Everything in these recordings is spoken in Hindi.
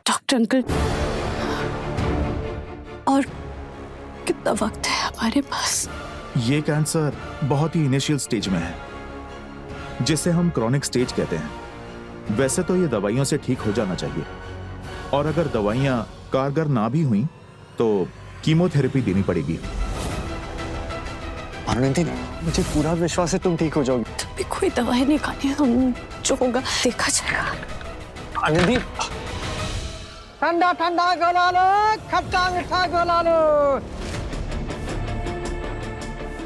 डॉक्टर अंकल, और कितना वक्त है हमारे पास? ये कैंसर बहुत ही इनिशियल स्टेज में है, जिसे हम क्रॉनिक स्टेज कहते हैं। वैसे तो ये दवाइयों से ठीक हो जाना चाहिए, और अगर दवाइयां कारगर ना भी हुई तो कीमोथेरेपी देनी पड़ेगी। आनंदी, मुझे पूरा विश्वास है तुम ठीक हो जाओगी। तब भी कोई दवाई नहीं खानी, हम जो होगा देखा जाएगा। आनंदी, ठंडा ठंडा गला लो, खट्टा मीठा गला लो।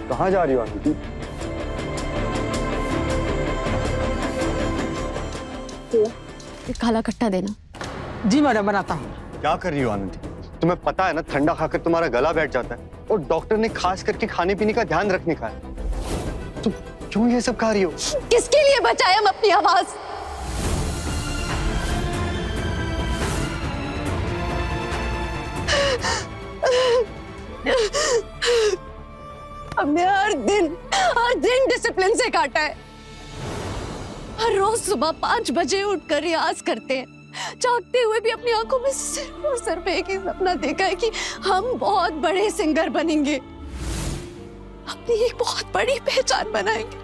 कहाँ जा रही हो आनंदी? ये काला कट्टा देना। जी मैडम, बनाता हूँ। क्या कर रही हो आनंदी? तुम्हें पता है ना, ठंडा खाकर तुम्हारा गला बैठ जाता है, और डॉक्टर ने खास करके खाने पीने का ध्यान रखने का है। तुम क्यों ये सब खा रही हो? किसके लिए बचाए हम अपनी आवाज? हमने हर दिन डिसिप्लिन से काटा है। हर रोज सुबह 5 बजे उठकर रियाज करते हैं। जागते हुए भी अपनी आंखों में सिर्फ और सिर्फ एक ही सपना देखा है कि हम बहुत बड़े सिंगर बनेंगे, अपनी एक बहुत बड़ी पहचान बनाएंगे।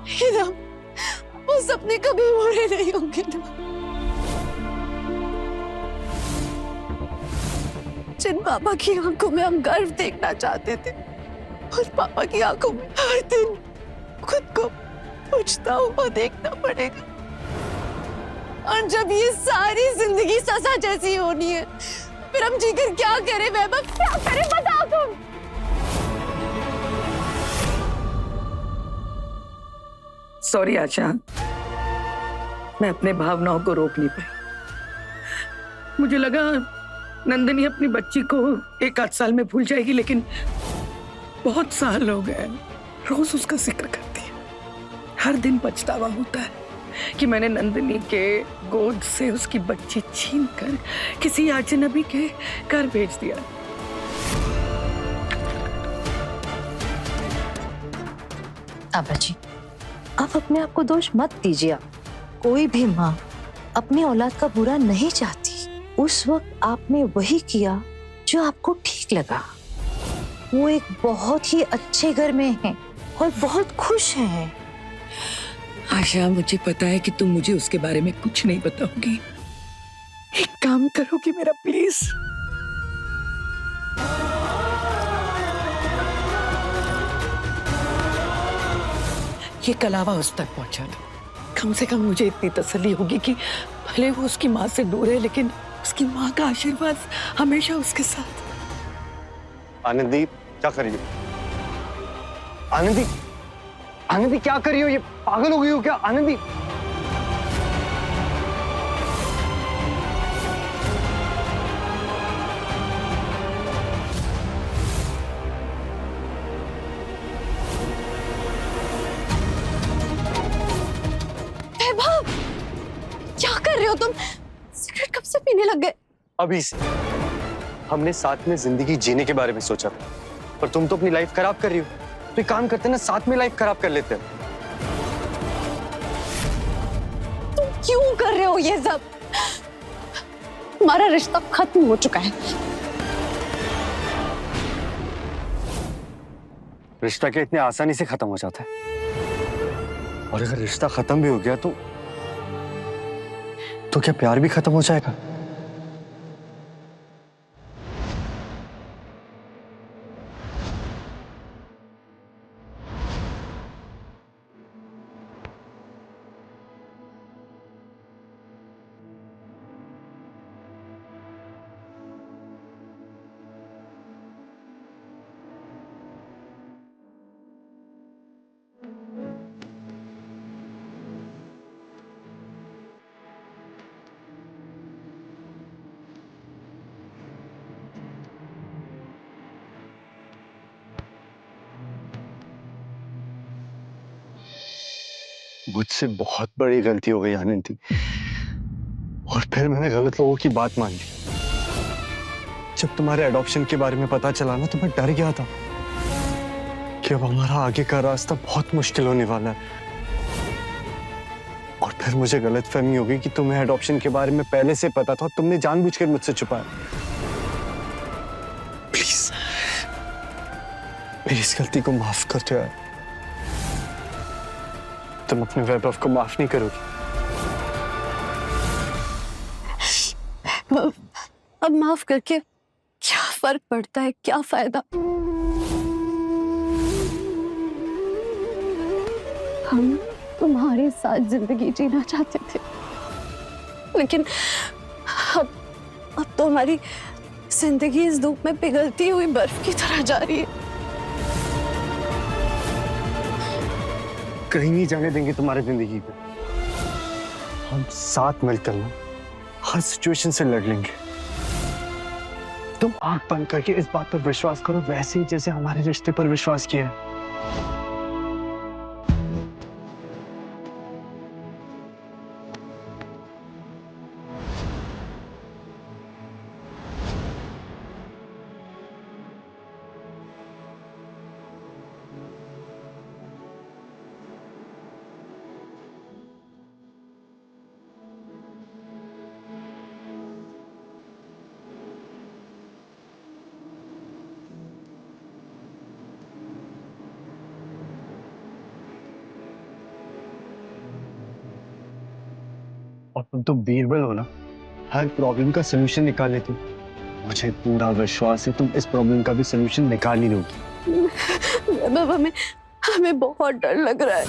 लेकिन हम वो सपने कभी पूरे नहीं होंगे ना। जिन पापा की आंखों में हम गर्व देखना चाहते थे, उस पापा की आंखों में हर दिन खुद को पूछता हुआ देखना पड़ेगा। और जब ये सारी जिंदगी सजा जैसी होनी है, फिर हम जीकर क्या करें वैभव, क्या करें बताओ तुम। सॉरी आशा, मैं अपने भावनाओं को रोक नहीं पाई। मुझे लगा नंदिनी अपनी बच्ची को 1-8 साल में भूल जाएगी, लेकिन बहुत साल हो गए। रोज उसका जिक्र करती है। हर दिन पछतावा होता है कि मैंने नंदिनी के गोद से उसकी बच्ची छीन कर किसी अजनबी के घर भेज दिया। आबा जी, आप अपने आप को दोष मत दीजिए। कोई भी माँ अपनी औलाद का बुरा नहीं चाहती। उस वक्त आपने वही किया जो आपको ठीक लगा। वो एक बहुत ही अच्छे घर में है और बहुत खुश है। आशा, मुझे पता है कि तुम मुझे उसके बारे में कुछ नहीं बताओगी। एक काम करोगी मेरा, प्लीज? ये कलावा उस तक पहुंचा दो। कम से कम मुझे इतनी तसल्ली होगी कि भले वो उसकी माँ से दूर है, लेकिन उसकी माँ का आशीर्वाद हमेशा उसके साथ। आनंदी, क्या कर रही हो? आनंदी, आनंदी क्या कर रही हो? ये पागल हो गई हो क्या आनंदी? वैभव, क्या कर रहे हो तुम? सिगरेट कब से पीने लग गए? अभी से। हमने साथ में जिंदगी जीने के बारे में सोचा था, पर तुम तो अपनी लाइफ खराब कर रही हो। तो एक काम करते हैं ना, साथ में लाइफ खराब कर लेते हैं। तुम क्यों कर रहे हो ये सब? हमारा रिश्ता खत्म हो चुका है। रिश्ता क्या इतने आसानी से खत्म हो जाता है? और अगर रिश्ता खत्म भी हो गया तो क्या प्यार भी खत्म हो जाएगा? मुझसे बहुत बड़ी गलती हो गई आनंदी, और फिर मैंने गलत लोगों की बात मान ली। जब तुम्हारे एडॉप्शन के बारे में पता चला ना, तो मैं डर गया था कि अब हमारा आगे का रास्ता बहुत मुश्किल होने वाला है। और और फिर मुझे गलतफहमी हो गई कि तुम्हें एडॉप्शन के बारे में पहले से पता था और तुमने जानबूझकर मुझसे छुपाया। प्लीज मेरी इस गलती को माफ कर दो यार। तुम अपने वैभव को माफ नहीं करोगी। अब माफ करके क्या फर्क पड़ता है, क्या फायदा? हम तुम्हारे साथ जिंदगी जीना चाहते थे, लेकिन अब तो हमारी जिंदगी इस धूप में पिघलती हुई बर्फ की तरह जा रही है। कहीं नहीं जाने देंगे तुम्हारी जिंदगी को। हम साथ मिलकर ना हर सिचुएशन से लड़ लेंगे। तुम आंख बंद करके इस बात पर विश्वास करो, वैसे ही जैसे हमारे रिश्ते पर विश्वास किया है। और तुम तो बीरबल हो ना, हर प्रॉब्लम का सलूशन निकाल लेती हो। मुझे पूरा विश्वास है तुम इस प्रॉब्लम का भी सलूशन निकाल ही दोगी। बाबा हमें बहुत डर लग रहा है।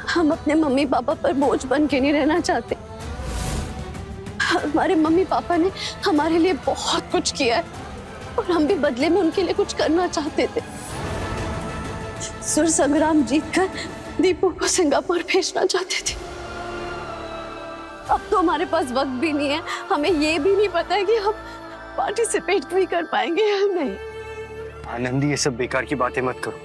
हम अपने मम्मी पापा पर बोझ बन के नहीं रहना चाहते। हमारे मम्मी पापा ने हमारे लिए बहुत कुछ किया है और हम भी बदले में उनके लिए कुछ करना चाहते थे। सुर संग्राम जीतकर दीपू को सिंगापुर भेजना चाहते थे। अब तो हमारे पास वक्त भी नहीं है, हमें ये भी नहीं पता है कि हम पार्टिसिपेट भी कर पाएंगे या नहीं। आनंदी, ये सब बेकार की बातें मत करो।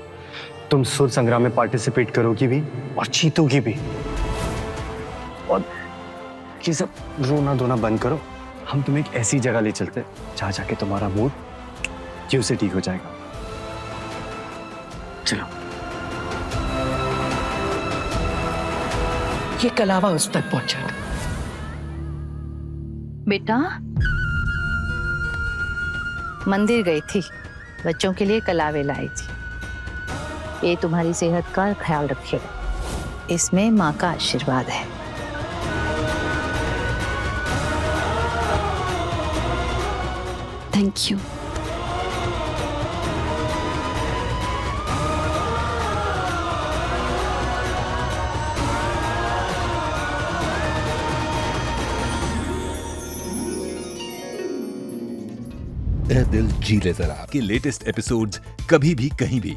तुम सुर संग्राम में पार्टिसिपेट करोगी भी और जीतोगी भी। और ये सब रोना धोना बंद करो। हम तुम्हें एक ऐसी जगह ले चलते हैं जहाँ जाके तुम्हारा मूड क्यों से ठीक हो जाएगा। चलो। ये कलावा उस तक पहुंचा। बेटा, मंदिर गई थी, बच्चों के लिए कलावे लाई थी। ये तुम्हारी सेहत का ख्याल रखेगा, इसमें माँ का आशीर्वाद है। Thank you. ए दिल जी ले जरा के लेटेस्ट एपिसोड्स कभी भी कहीं भी